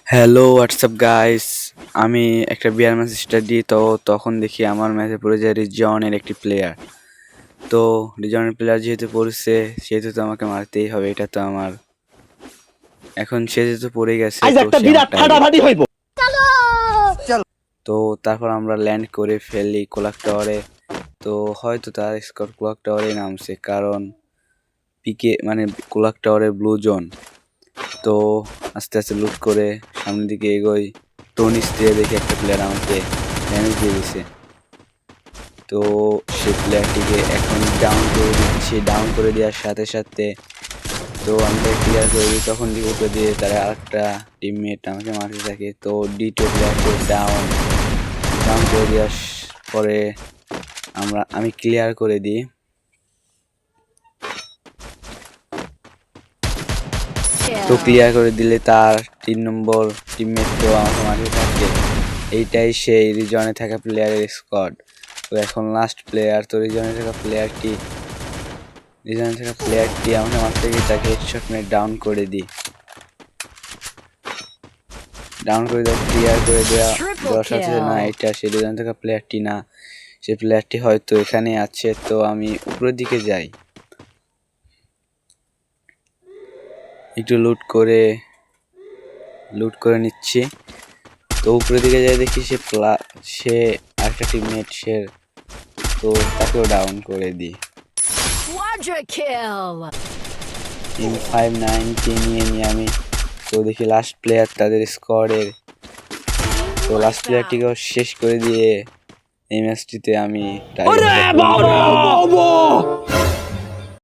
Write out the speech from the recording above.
Hello WhatsApp guys. আমি একটা বিয়ার match start দিই, তো তখন দেখি আমার ম্যাচে পড়ে যায় রিজনের একটি প্লেয়ার। তো রিজনের প্লেয়ার যেহেতু পড়ছে সেহেতু তো আমাকে মারতেই হবে, এটা তো আমার। এখন সে যেহেতু পড়ে গেছে আজ তো একটা সে আমার বিরাট টার্গেট। ফাটাফাটি হইব। তো তারপর আমরা ল্যান্ড করে ফেলি কোলাক টাওয়ারে। তো হয়তো তার স্কোর কোলাক টাওয়ারে নামছে, কারণ পিকে মানে কোলাক টাওয়ারে ব্লু জোন। তো আস্তে আস্তে লুট করে সামনের দিকে এগোই। টনিস দিয়ে দেখি একটা প্লেয়ার আমাকে ড্যামেজ দিয়ে দিছে। তো সেই প্লেয়ারটিকে এখন ডাউন করে দিচ্ছি, ডাউন করে দেওয়ার সাথে সাথে তো আমি তাকে ক্লিয়ার করে দিই। তখন দিকে উপরে দিয়ে তারা আরেকটা টিমমেট আমাকে মারতে থাকে। তো দ্বিতীয় প্লেয়ারকে ডাউন ডাউন করে দেওয়ার পরে আমি ক্লিয়ার করে দিই। তো ক্লিয়ার করে দিলে তার 3 নম্বর টিমমেটও আমাকে মারতে থাকে। এইটাই সেই রিজনে থাকা প্লেয়ারের স্কোয়াড। তো এখন লাস্ট প্লেয়ার, তো রিজনে থাকা প্লেয়ারটি আমাকে মারতে গিয়ে তাকে হেডশট মেরে ডাউন করে দিই। ডাউন করে দেওয়া ক্লিয়ার করে দেওয়ার সাথে সাথে না, এটা সেই রিজনে থাকা প্লেয়ারটি না, সে প্লেয়ারটি হয়তো এখানে আছে। তো আমি উপরের দিকে যাই, একটু লুট করে নিচ্ছি। তো উপরের দিকে যাই দেখি সে আরেকটা টিমমেট তো তাকেও ডাউন করে দিই। M590 নিয়ে আমি তো দেখি লাস্ট প্লেয়ার তাদের স্কোয়াডের। তো লাস্ট প্লেয়ারটিকেও শেষ করে দিয়ে এই ম্যাচটিতে আমি টাইগার